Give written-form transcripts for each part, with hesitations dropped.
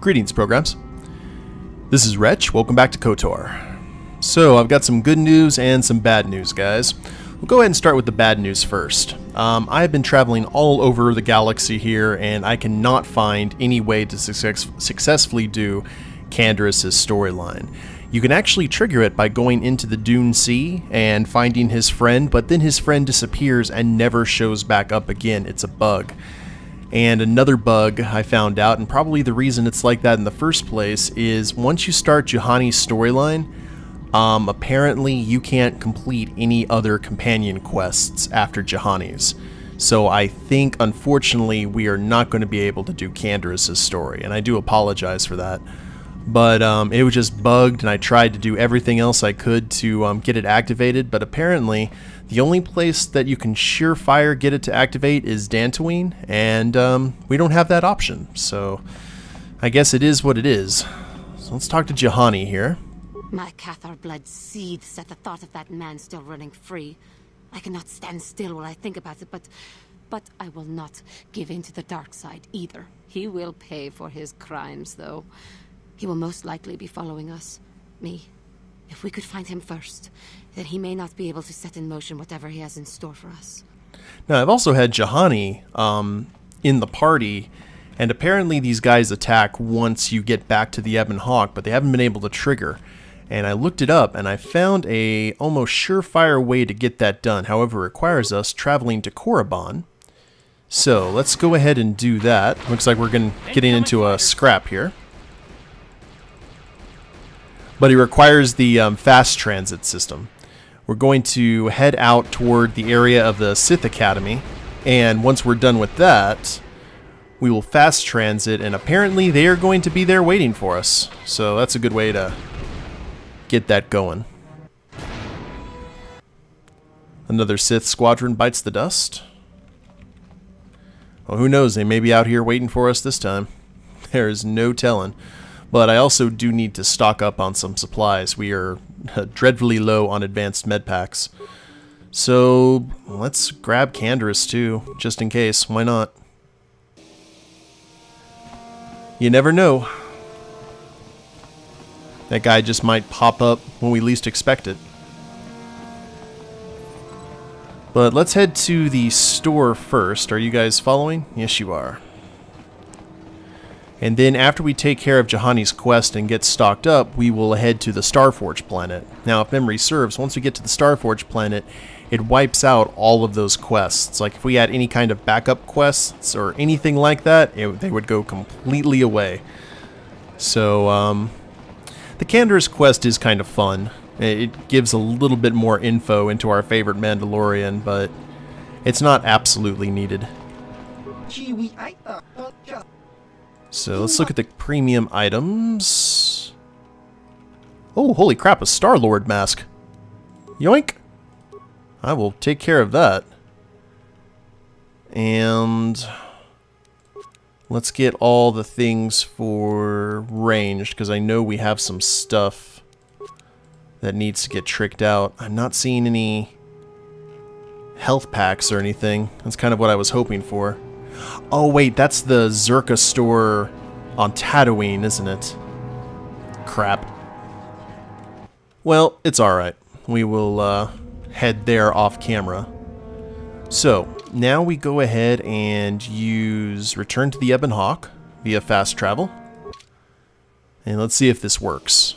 Greetings, programs. This is Wretch. Welcome back to KOTOR. So, I've got some good news and some bad news, guys. We'll go ahead and start with the bad news first. I have been traveling all over the galaxy here, and I cannot find any way to successfully do Canderous' storyline. You can actually trigger it by going into the Dune Sea and finding his friend, but then his friend disappears and never shows back up again. It's a bug. And another bug I found out, and probably the reason it's like that in the first place, is once you start Juhani's storyline, apparently you can't complete any other companion quests after Juhani's. So I think, unfortunately, we are not going to be able to do Canderous' story, and I do apologize for that. But it was just bugged, and I tried to do everything else I could to get it activated, but apparently the only place that you can surefire get it to activate is Dantooine, and we don't have that option, so I guess it is what it is. So let's talk to Juhani here. My Cathar blood seethes at the thought of that man still running free. I cannot stand still while I think about it, but I will not give in to the dark side either. He will pay for his crimes, though. He will most likely be following us. Me. If we could find him first, then he may not be able to set in motion whatever he has in store for us. Now, I've also had Juhani in the party, and apparently these guys attack once you get back to the Ebon Hawk, but they haven't been able to trigger. And I looked it up, and I found a almost surefire way to get that done. However, it requires us traveling to Korriban. So let's go ahead and do that. Looks like we're getting into a scrap here. But it requires the fast transit system. We're going to head out toward the area of the Sith Academy, and once we're done with that, we will fast transit, and apparently they are going to be there waiting for us. So that's a good way to get that going. Another Sith squadron bites the dust. Well, who knows? They may be out here waiting for us this time. There is no telling. But I also do need to stock up on some supplies. We are dreadfully low on advanced med packs. So let's grab Canderous too, just in case. Why not? You never know. That guy just might pop up when we least expect it. But let's head to the store first. Are you guys following? Yes, you are. And then after we take care of Juhani's quest and get stocked up, we will head to the Starforge planet. Now, if memory serves, once we get to the Starforge planet, it wipes out all of those quests. Like, if we had any kind of backup quests or anything like that, they would go completely away. So, the Canderous quest is kind of fun. It gives a little bit more info into our favorite Mandalorian, but it's not absolutely needed. So let's look at the premium items. Oh, holy crap, a Star-Lord mask. Yoink! I will take care of that. And let's get all the things for ranged, because I know we have some stuff that needs to get tricked out. I'm not seeing any health packs or anything. That's kind of what I was hoping for. Oh wait, that's the Zerka store on Tatooine, isn't it? Crap. Well, it's alright. We will head there off camera. So, now we go ahead and use return to the Ebon Hawk via fast travel. And let's see if this works.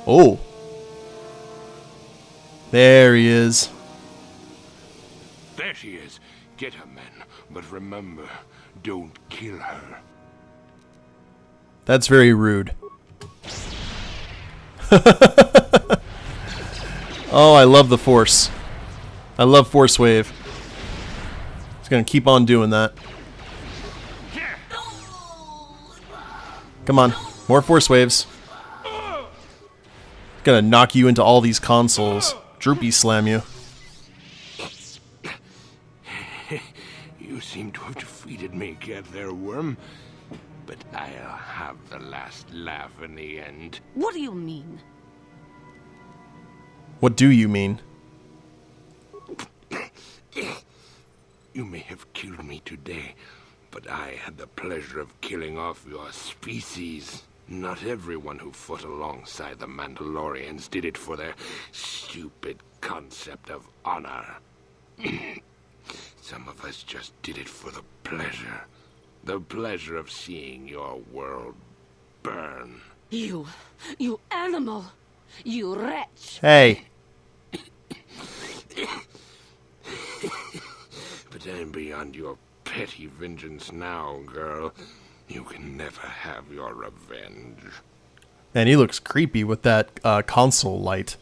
Oh! There he is. There she is. Get her, men. But remember, don't kill her. That's very rude. Oh, I love the Force. I love Force Wave. It's gonna keep on doing that. Come on, more Force Waves. Gonna knock you into all these consoles. Droopy slam you. You seem to have defeated me, get there, worm. But I'll have the last laugh in the end. What do you mean? What do you mean? You may have killed me today, but I had the pleasure of killing off your species. Not everyone who fought alongside the Mandalorians did it for their stupid concept of honor. Some of us just did it for the pleasure. The pleasure of seeing your world burn. You animal! You wretch! Hey. But I'm beyond your petty vengeance now, girl. You can never have your revenge. Man, he looks creepy with that console light.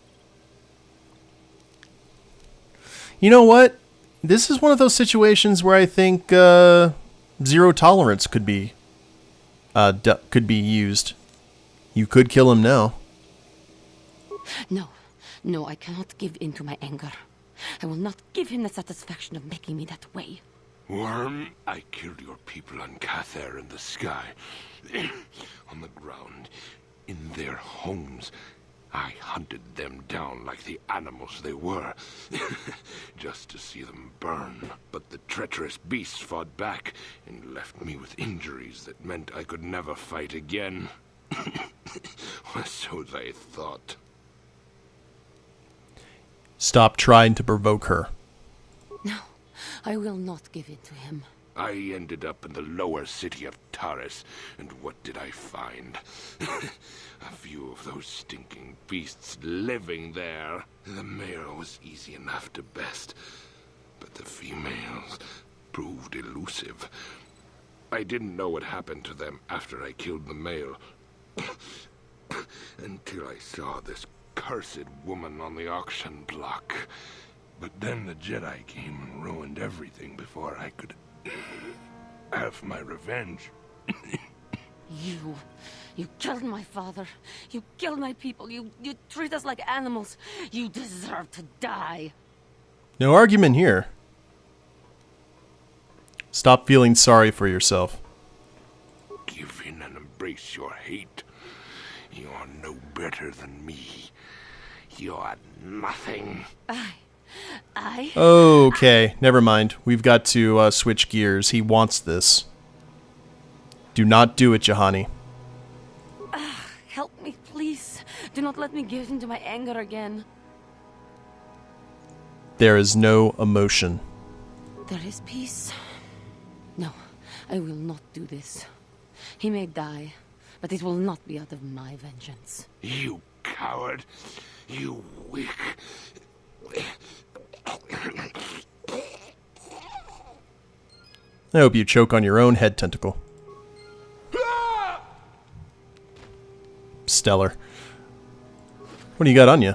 You know what? This is one of those situations where I think zero tolerance could be used. You could kill him now. No, I cannot give in to my anger. I will not give him the satisfaction of making me that way. Worm, I killed your people on Cather in the sky. On the ground. In their homes. I hunted them down like the animals they were. Just to see them burn. But the treacherous beasts fought back and left me with injuries that meant I could never fight again. Or so they thought. Stop trying to provoke her. No, I will not give in to him. I ended up in the lower city of Taris, and what did I find? A few of those stinking beasts living there. The male was easy enough to best, but the females proved elusive. I didn't know what happened to them after I killed the male. Until I saw this cursed woman on the auction block. But then the Jedi came and ruined everything before I could have my revenge. You killed my father. You killed my people. You treat us like animals. You deserve to die. No argument here. Stop feeling sorry for yourself. Give in and embrace your hate. You're no better than me. You're nothing. Okay, never mind. We've got to switch gears. He wants this. Do not do it, Juhani. Help me, please. Do not let me give in to my anger again. There is no emotion. There is peace. No, I will not do this. He may die, but it will not be out of my vengeance. You coward. You weak. I hope you choke on your own head tentacle. Stellar. What do you got on you?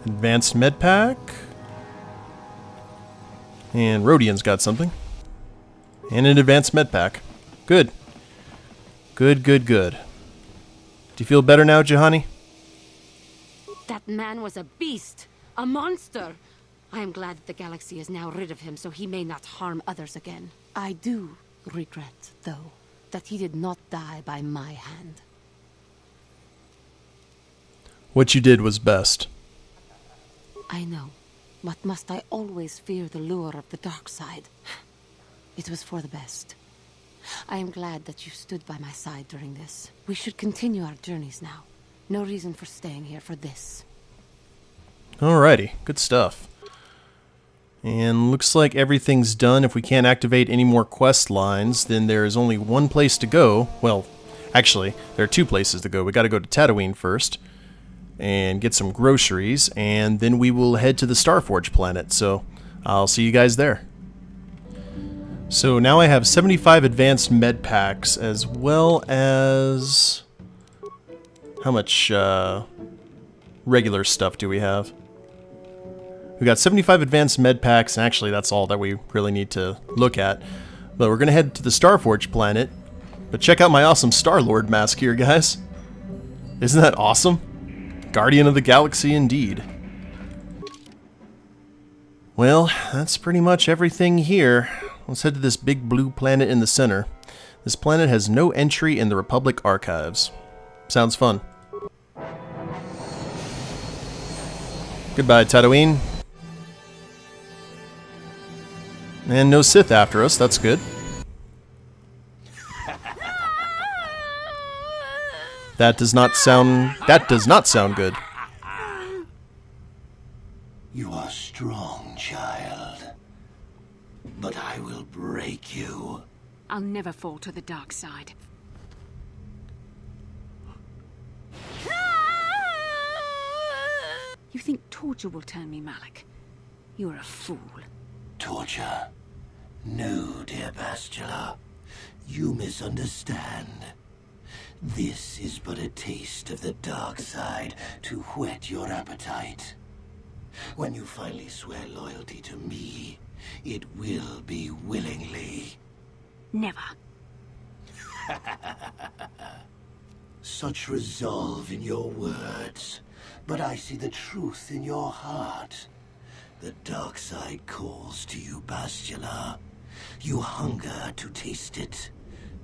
Advanced med pack. And Rodian's got something. And an advanced med pack. Good. Good. Do you feel better now, Juhani? That man was a beast. A monster. I am glad that the galaxy is now rid of him so he may not harm others again. I do regret, though, that he did not die by my hand. What you did was best. I know, but must I always fear the lure of the dark side? It was for the best. I am glad that you stood by my side during this. We should continue our journeys now. No reason for staying here for this. Alrighty, good stuff. And looks like everything's done. If we can't activate any more quest lines, then there is only one place to go. Well, actually, there are two places to go. We gotta go to Tatooine first and get some groceries, and then we will head to the Starforge planet. So I'll see you guys there. So now I have 75 advanced med packs, as well as... How much regular stuff do we have? We got 75 advanced med packs, and actually that's all that we really need to look at. But we're going to head to the Starforge planet. But check out my awesome Star-Lord mask here, guys. Isn't that awesome? Guardian of the Galaxy indeed. Well, that's pretty much everything here. Let's head to this big blue planet in the center. This planet has no entry in the Republic archives. Sounds fun. Goodbye, Tatooine. And no Sith after us, that's good. That does not sound good. You are strong, child. But I will break you. I'll never fall to the dark side. You think torture will turn me, Malik? You're a fool. Torture? No, dear Bastila. You misunderstand. This is but a taste of the dark side to whet your appetite. When you finally swear loyalty to me, it will be willingly. Never. Such resolve in your words, but I see the truth in your heart. The dark side calls to you, Bastila. You hunger to taste it.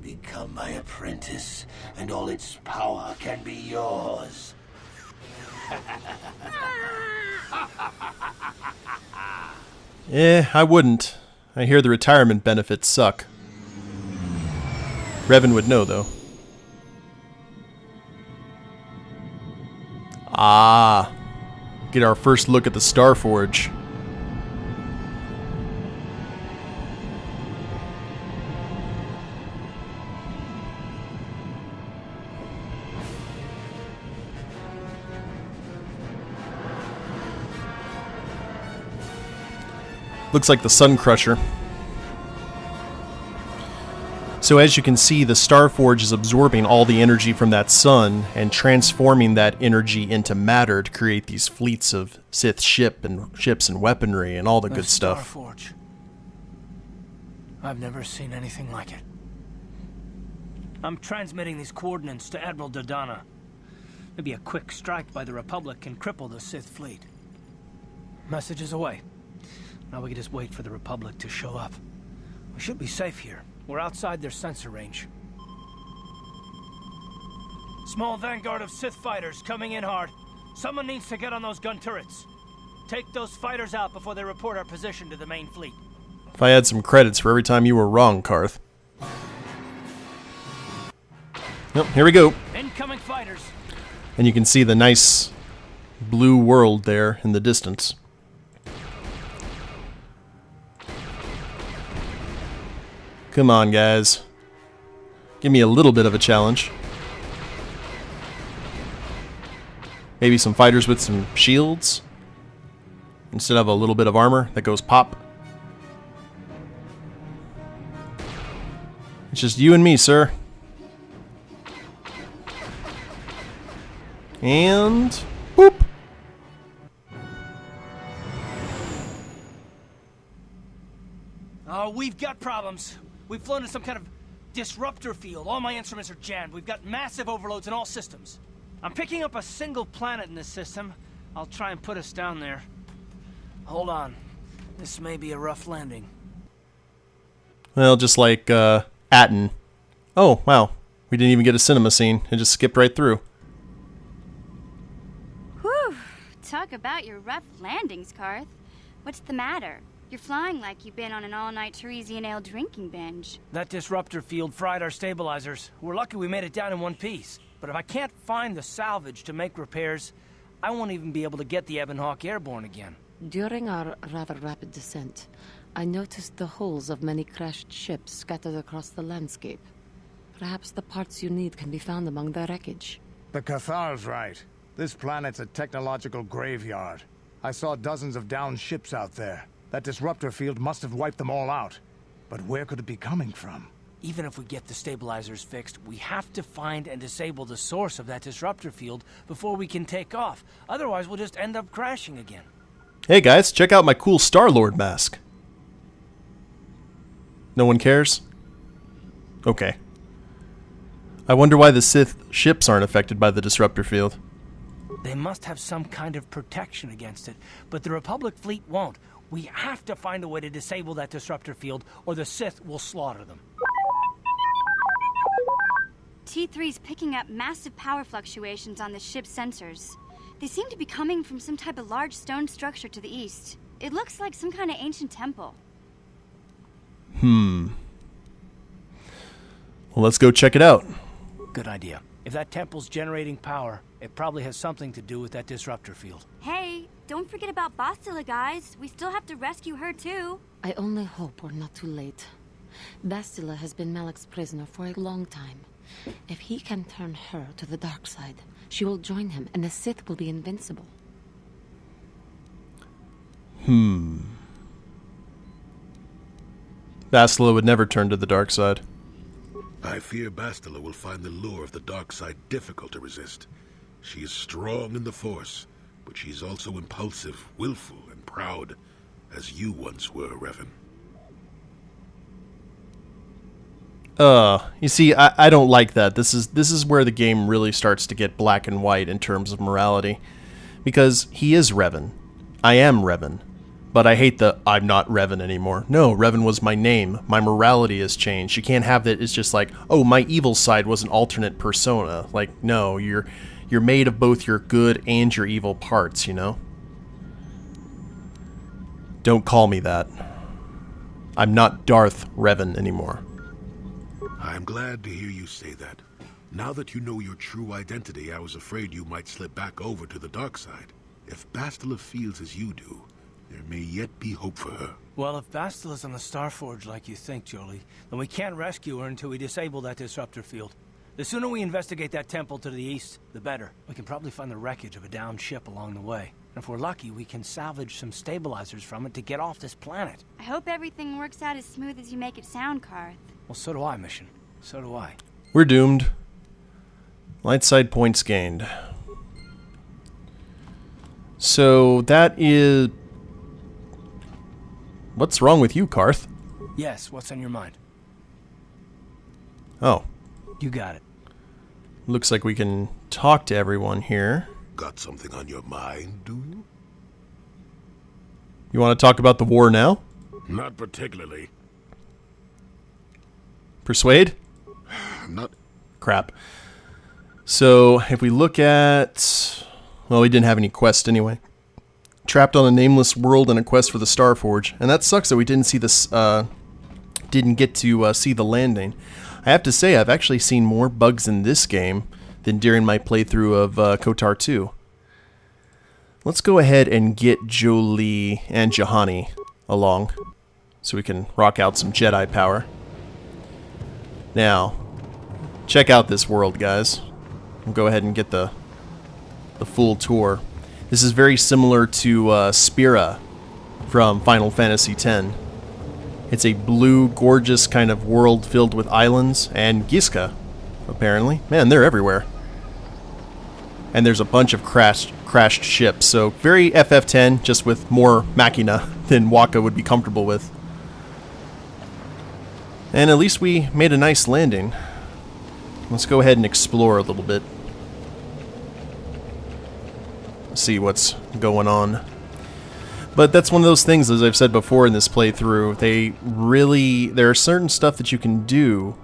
Become my apprentice, and all its power can be yours. I wouldn't. I hear the retirement benefits suck. Revan would know, though. Ah. Get our first look at the Starforge. Looks like the Sun Crusher. So as you can see, the Starforge is absorbing all the energy from that sun and transforming that energy into matter to create these fleets of Sith ships and weaponry and all the good stuff. Starforge. I've never seen anything like it. I'm transmitting these coordinates to Admiral Dodonna. Maybe a quick strike by the Republic can cripple the Sith fleet. Message is away. Now we can just wait for the Republic to show up. We should be safe here. We're outside their sensor range. Small vanguard of Sith fighters coming in hard. Someone needs to get on those gun turrets. Take those fighters out before they report our position to the main fleet. If I had some credits for every time you were wrong, Karth. Yep, here we go. Incoming fighters. And you can see the nice blue world there in the distance. Come on, guys. Give me a little bit of a challenge. Maybe some fighters with some shields instead of a little bit of armor that goes pop. It's just you and me, sir. And boop. Oh, we've got problems. We've flown in some kind of disruptor field. All my instruments are jammed. We've got massive overloads in all systems. I'm picking up a single planet in this system. I'll try and put us down there. Hold on. This may be a rough landing. Well, just like Atten. Oh, wow. We didn't even get a cinema scene. It just skipped right through. Whew. Talk about your rough landings, Karth. What's the matter? You're flying like you've been on an all-night Teresian ale drinking binge. That disruptor field fried our stabilizers. We're lucky we made it down in one piece. But if I can't find the salvage to make repairs, I won't even be able to get the Ebon Hawk airborne again. During our rather rapid descent, I noticed the hulls of many crashed ships scattered across the landscape. Perhaps the parts you need can be found among the wreckage. The Cathar's right. This planet's a technological graveyard. I saw dozens of downed ships out there. That disruptor field must have wiped them all out. But where could it be coming from? Even if we get the stabilizers fixed, we have to find and disable the source of that disruptor field before we can take off. Otherwise, we'll just end up crashing again. Hey guys, check out my cool Star-Lord mask. No one cares? Okay. I wonder why the Sith ships aren't affected by the disruptor field. They must have some kind of protection against it, but the Republic fleet won't. We have to find a way to disable that disruptor field, or the Sith will slaughter them. T3's picking up massive power fluctuations on the ship's sensors. They seem to be coming from some type of large stone structure to the east. It looks like some kind of ancient temple. Well, let's go check it out. Good idea. If that temple's generating power, it probably has something to do with that disruptor field. Hey, don't forget about Bastila, guys. We still have to rescue her, too. I only hope we're not too late. Bastila has been Malak's prisoner for a long time. If he can turn her to the dark side, she will join him and the Sith will be invincible. Bastila would never turn to the dark side. I fear Bastila will find the lure of the dark side difficult to resist. She is strong in the Force, but she's also impulsive, willful, and proud, as you once were, Revan. You see, I don't like that. This is where the game really starts to get black and white in terms of morality. Because he is Revan. I am Revan. But I hate the, I'm not Revan anymore. No, Revan was my name. My morality has changed. You can't have that. It's just like, oh, my evil side was an alternate persona. Like, no, you're made of both your good and your evil parts, you know? Don't call me that. I'm not Darth Revan anymore. I'm glad to hear you say that. Now that you know your true identity, I was afraid you might slip back over to the dark side. If Bastila feels as you do, there may yet be hope for her. Well, if Bastila's on the Starforge like you think, Jolie, then we can't rescue her until we disable that disruptor field. The sooner we investigate that temple to the east, the better. We can probably find the wreckage of a downed ship along the way. And if we're lucky, we can salvage some stabilizers from it to get off this planet. I hope everything works out as smooth as you make it sound, Karth. Well, so do I, Mission. So do I. We're doomed. Light side points gained. So that is... What's wrong with you, Karth? Yes, what's on your mind? Oh. You got it. Looks like we can talk to everyone here. Got something on your mind, do you? You want to talk about the war now? Not particularly. Persuade? Not... Crap. So, if we look at... Well, we didn't have any quest anyway. Trapped on a nameless world and a quest for the Starforge. And that sucks that we didn't see this, didn't get to see the landing. I have to say, I've actually seen more bugs in this game than during my playthrough of KOTOR 2. Let's go ahead and get Jolie and Juhani along, so we can rock out some Jedi power. Now, check out this world, guys. We'll go ahead and get the full tour. This is very similar to Spira from Final Fantasy X. It's a blue, gorgeous kind of world filled with islands, and Giska, apparently. Man, they're everywhere. And there's a bunch of crashed ships, so very FF10, just with more machina than Waka would be comfortable with. And at least we made a nice landing. Let's go ahead and explore a little bit. See what's going on. But that's one of those things, as I've said before in this playthrough, there are certain stuff that you can do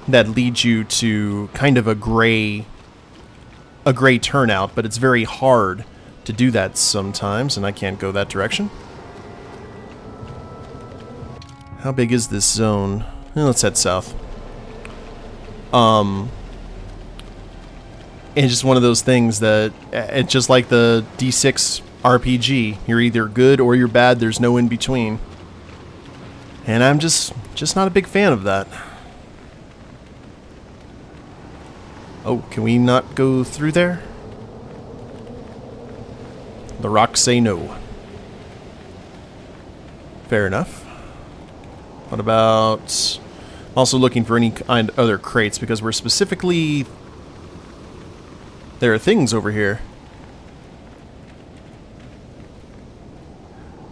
that leads you to kind of a gray turnout, but it's very hard to do that sometimes, and I can't go that direction. How big is this zone? Let's head south. It's just one of those things that, it's just like the D6 RPG. You're either good or you're bad, there's no in between. And I'm just not a big fan of that. Oh, can we not go through there? The rocks say no. Fair enough. What about... Also looking for any kind of other crates, because we're specifically... There are things over here.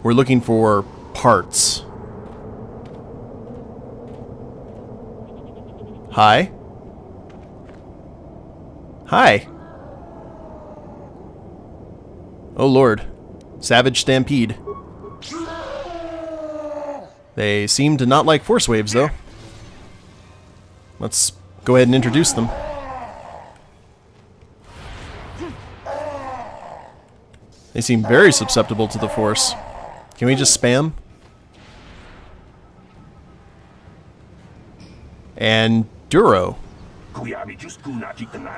We're looking for parts. Hi? Hi. Oh lord. Savage Stampede. They seem to not like force waves, though. Let's go ahead and introduce them. They seem very susceptible to the force. Can we just spam? And Duro.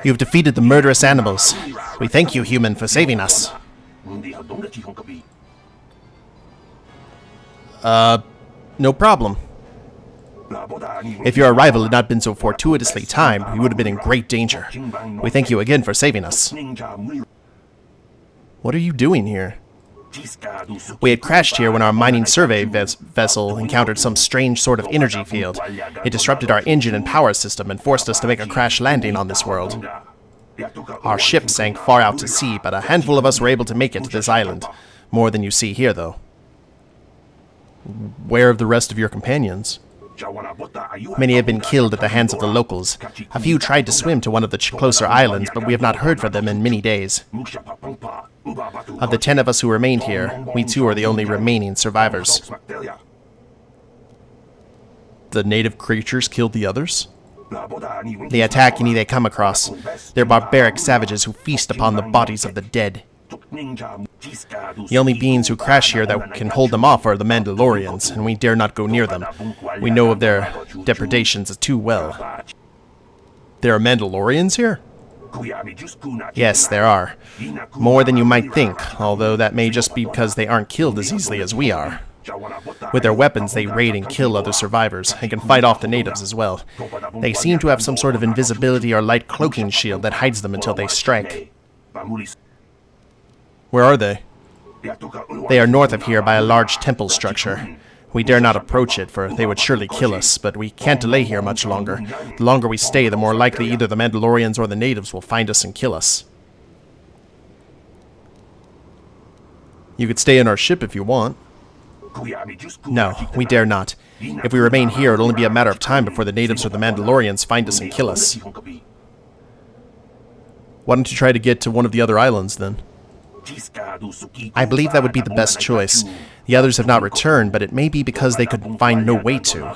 You've defeated the murderous animals. We thank you, human, for saving us. No problem. If your arrival had not been so fortuitously timed, we would have been in great danger. We thank you again for saving us. What are you doing here? We had crashed here when our mining survey vessel encountered some strange sort of energy field. It disrupted our engine and power system and forced us to make a crash landing on this world. Our ship sank far out to sea, but a handful of us were able to make it to this island. More than you see here, though. Where are the rest of your companions? Many have been killed at the hands of the locals. A few tried to swim to one of the closer islands, but we have not heard from them in many days. Of the 10 of us who remained here, we 2 are the only remaining survivors. The native creatures killed the others? They attack any they come across. They're barbaric savages who feast upon the bodies of the dead. The only beings who crash here that can hold them off are the Mandalorians, and we dare not go near them. We know of their depredations too well. There are Mandalorians here? Yes, there are. More than you might think, although that may just be because they aren't killed as easily as we are. With their weapons, they raid and kill other survivors, and can fight off the natives as well. They seem to have some sort of invisibility or light cloaking shield that hides them until they strike. Where are they? They are north of here by a large temple structure. We dare not approach it, for they would surely kill us, but we can't delay here much longer. The longer we stay, the more likely either the Mandalorians or the natives will find us and kill us. You could stay in our ship if you want. No, we dare not. If we remain here, it'll only be a matter of time before the natives or the Mandalorians find us and kill us. Why don't you try to get to one of the other islands, then? I believe that would be the best choice. The others have not returned, but it may be because they could find no way to.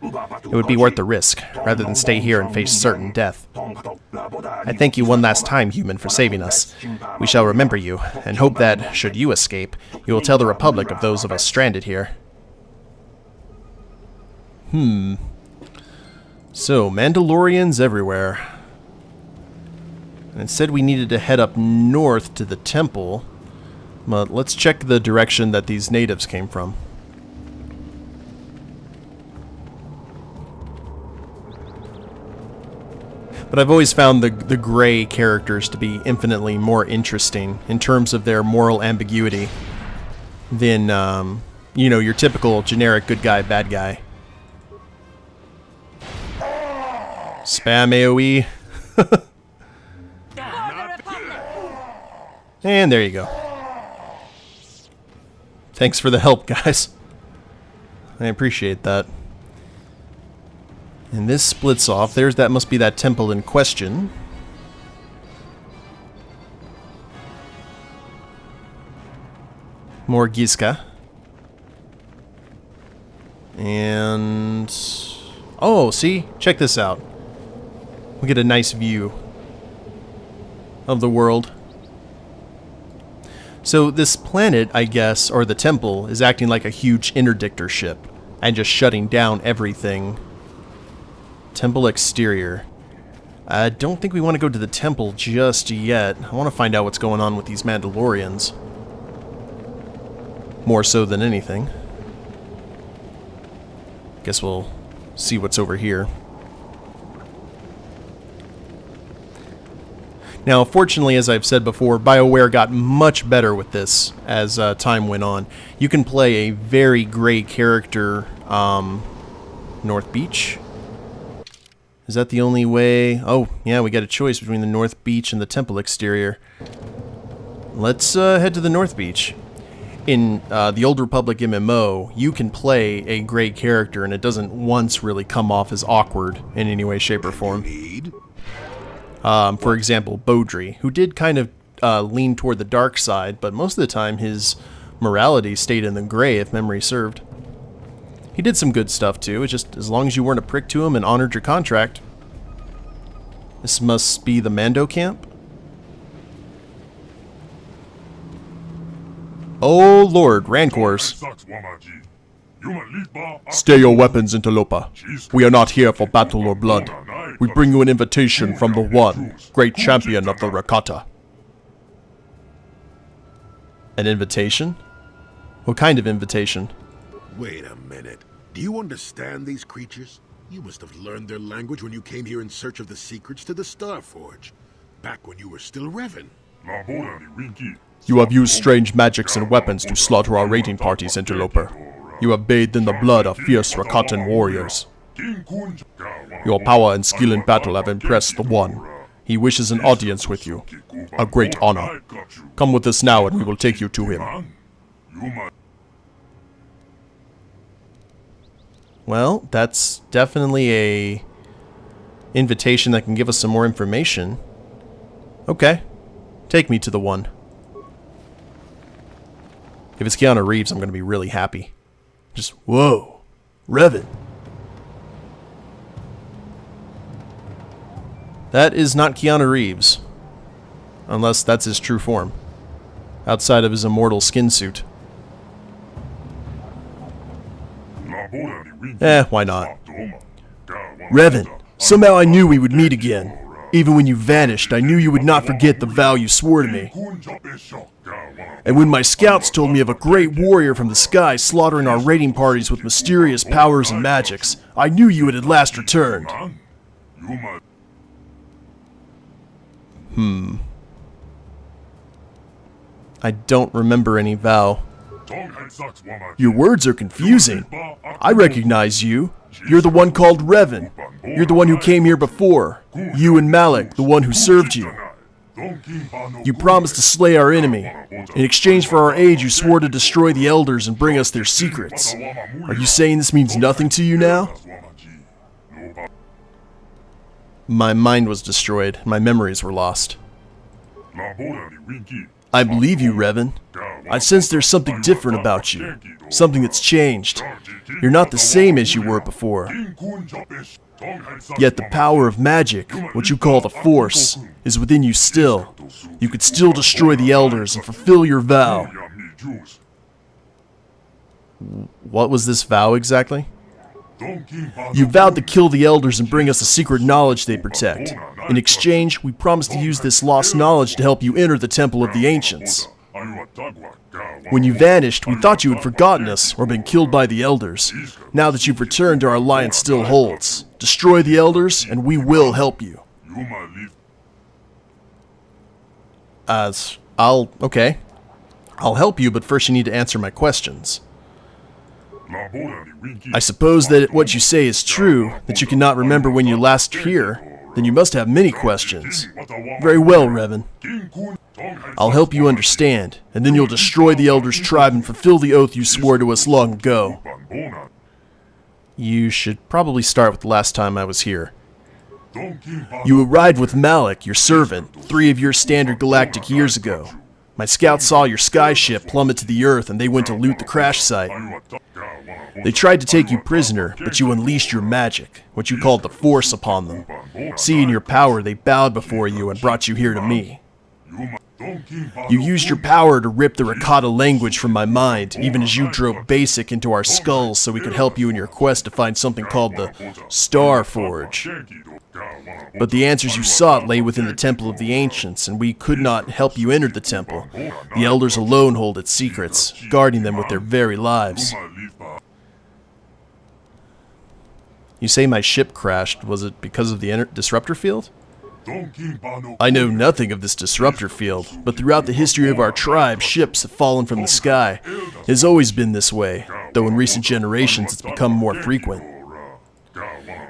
It would be worth the risk, rather than stay here and face certain death. I thank you one last time, human, for saving us. We shall remember you, and hope that, should you escape, you will tell the Republic of those of us stranded here. So, Mandalorians everywhere. And it said we needed to head up north to the temple, but let's check the direction that these natives came from. But I've always found the gray characters to be infinitely more interesting in terms of their moral ambiguity than, you know, your typical generic good guy, bad guy. Spam AoE. And there you go. Thanks for the help, guys. I appreciate that. And this splits off. That must be that temple in question. More Gizka. And... oh, see? Check this out. We get a nice view of the world. So this planet, I guess, or the temple, is acting like a huge interdictor ship and just shutting down everything. Temple exterior. I don't think we want to go to the temple just yet. I want to find out what's going on with these Mandalorians. More so than anything. Guess we'll see what's over here. Now, fortunately, as I've said before, BioWare got much better with this as time went on. You can play a very gray character, North Beach. Is that the only way? Oh, yeah, we got a choice between the North Beach and the temple exterior. Let's head to the North Beach. In the Old Republic MMO, you can play a gray character, and it doesn't once really come off as awkward in any way, shape, or form. For example, Beaudry, who did kind of lean toward the dark side, but most of the time his morality stayed in the gray, if memory served. He did some good stuff too, it's just as long as you weren't a prick to him and honored your contract. This must be the Mando camp? Oh Lord, Rancors. Stay your weapons, Interloper. We are not here for battle or blood. We bring you an invitation from the One, great champion of the Rakata. An invitation? What kind of invitation? Wait a minute. Do you understand these creatures? You must have learned their language when you came here in search of the secrets to the Starforge. Back when you were still Revan. You have used strange magics and weapons to slaughter our raiding parties, interloper. You have bathed in the blood of fierce Rakatan warriors. Your power and skill in battle have impressed the One. He wishes an audience with you. A great honor. Come with us now and we will take you to him. Well, that's definitely a invitation that can give us some more information. Okay. Take me to the One. If it's Keanu Reeves, I'm going to be really happy. Just, whoa. Revan. That is not Keanu Reeves. Unless that's his true form. Outside of his immortal skin suit. Why not? Revan, somehow I knew we would meet again. Even when you vanished, I knew you would not forget the vow you swore to me. And when my scouts told me of a great warrior from the sky slaughtering our raiding parties with mysterious powers and magics, I knew you had at last returned. I don't remember any vow. Your words are confusing. I recognize you. You're the one called Revan. You're the one who came here before. You and Malik, the one who served you. You promised to slay our enemy. In exchange for our aid, you swore to destroy the elders and bring us their secrets. Are you saying this means nothing to you now? My mind was destroyed. My memories were lost. I believe you, Revan. I sense there's something different about you. Something that's changed. You're not the same as you were before. Yet the power of magic, what you call the Force, is within you still. You could still destroy the elders and fulfill your vow. What was this vow exactly? You vowed to kill the elders and bring us the secret knowledge they protect. In exchange, we promised to use this lost knowledge to help you enter the Temple of the Ancients. When you vanished, we thought you had forgotten us or been killed by the elders. Now that you've returned, our alliance still holds. Destroy the elders, and we will help you. Okay. I'll help you, but first you need to answer my questions. I suppose that what you say is true, that you cannot remember when you last here. Then you must have many questions. Very well, Revan. I'll help you understand, and then you'll destroy the Elder's tribe and fulfill the oath you swore to us long ago. You should probably start with the last time I was here. You arrived with Malik, your servant, 3 of your standard galactic years ago. My scouts saw your sky ship plummet to the Earth and they went to loot the crash site. They tried to take you prisoner, but you unleashed your magic, what you called the Force, upon them. Seeing your power, they bowed before you and brought you here to me. You used your power to rip the Rakata language from my mind, even as you drove Basic into our skulls so we could help you in your quest to find something called the Starforge. But the answers you sought lay within the Temple of the Ancients, and we could not help you enter the temple. The Elders alone hold its secrets, guarding them with their very lives. You say my ship crashed. Was it because of the disruptor field? I know nothing of this disruptor field, but throughout the history of our tribe, ships have fallen from the sky. It has always been this way, though in recent generations it's become more frequent.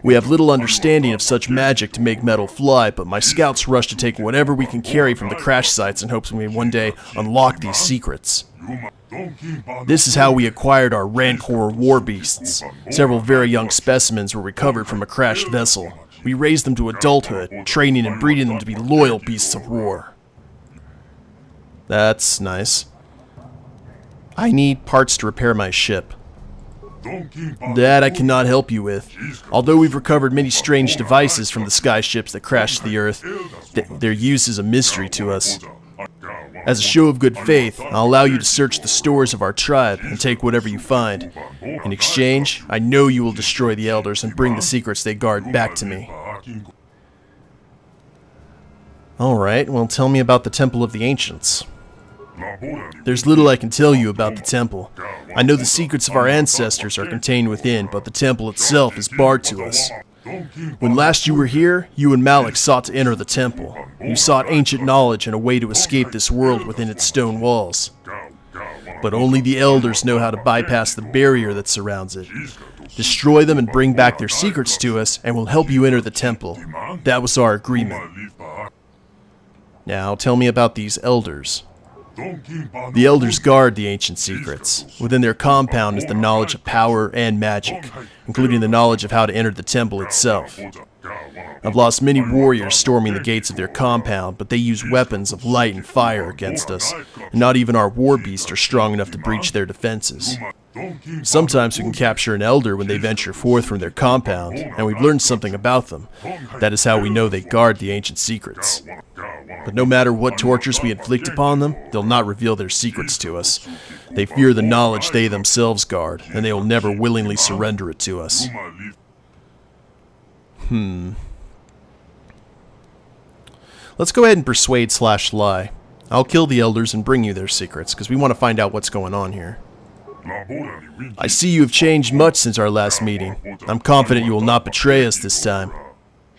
We have little understanding of such magic to make metal fly, but my scouts rush to take whatever we can carry from the crash sites in hopes we may one day unlock these secrets. This is how we acquired our Rancor war beasts. Several very young specimens were recovered from a crashed vessel. We raised them to adulthood, training and breeding them to be loyal beasts of war. That's nice. I need parts to repair my ship. That I cannot help you with. Although we've recovered many strange devices from the sky ships that crashed the Earth, their use is a mystery to us. As a show of good faith, I'll allow you to search the stores of our tribe and take whatever you find. In exchange, I know you will destroy the Elders and bring the secrets they guard back to me. Alright, well tell me about the Temple of the Ancients. There's little I can tell you about the temple. I know the secrets of our ancestors are contained within, but the temple itself is barred to us. When last you were here, you and Malik sought to enter the temple. You sought ancient knowledge and a way to escape this world within its stone walls. But only the elders know how to bypass the barrier that surrounds it. Destroy them and bring back their secrets to us, and we'll help you enter the temple. That was our agreement. Now, tell me about these elders. The elders guard the ancient secrets. Within their compound is the knowledge of power and magic, including the knowledge of how to enter the temple itself. I've lost many warriors storming the gates of their compound, but they use weapons of light and fire against us, and not even our war beasts are strong enough to breach their defenses. Sometimes we can capture an elder when they venture forth from their compound, and we've learned something about them. That is how we know they guard the ancient secrets. But no matter what tortures we inflict upon them, they'll not reveal their secrets to us. They fear the knowledge they themselves guard, and they will never willingly surrender it to us. Let's go ahead and persuade/lie. I'll kill the elders and bring you their secrets, because we want to find out what's going on here. I see you have changed much since our last meeting. I'm confident you will not betray us this time.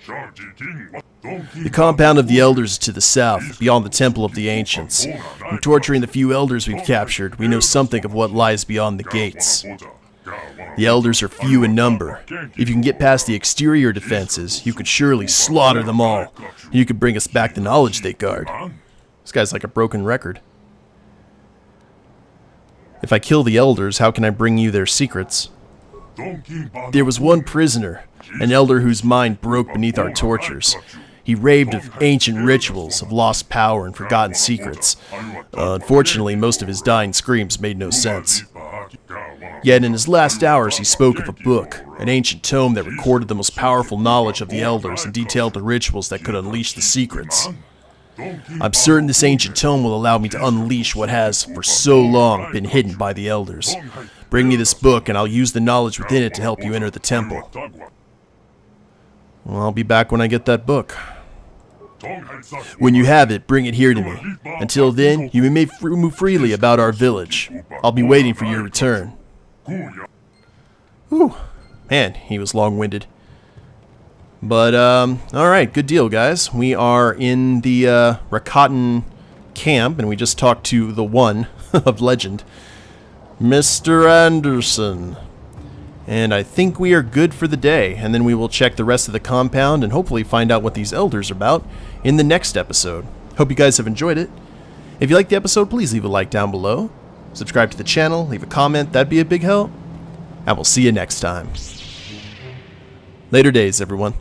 The compound of the elders is to the south, beyond the Temple of the Ancients. From torturing the few elders we've captured, we know something of what lies beyond the gates. The elders are few in number. If you can get past the exterior defenses, you could surely slaughter them all. You could bring us back the knowledge they guard. This guy's like a broken record. If I kill the elders, how can I bring you their secrets? There was one prisoner, an elder whose mind broke beneath our tortures. He raved of ancient rituals, of lost power and forgotten secrets. Unfortunately, most of his dying screams made no sense. Yet in his last hours he spoke of a book, an ancient tome that recorded the most powerful knowledge of the elders and detailed the rituals that could unleash the secrets. I'm certain this ancient tome will allow me to unleash what has, for so long, been hidden by the elders. Bring me this book and I'll use the knowledge within it to help you enter the temple. Well, I'll be back when I get that book. When you have it, bring it here to me. Until then, you may move freely about our village. I'll be waiting for your return. Whew. Man, he was long-winded. But, alright, good deal, guys. We are in the Rakatan camp, and we just talked to the one of legend, Mr. Anderson. And I think we are good for the day, and then we will check the rest of the compound and hopefully find out what these elders are about in the next episode. Hope you guys have enjoyed it. If you liked the episode, please leave a like down below. Subscribe to the channel, leave a comment, that'd be a big help. And we'll see you next time. Later days, everyone.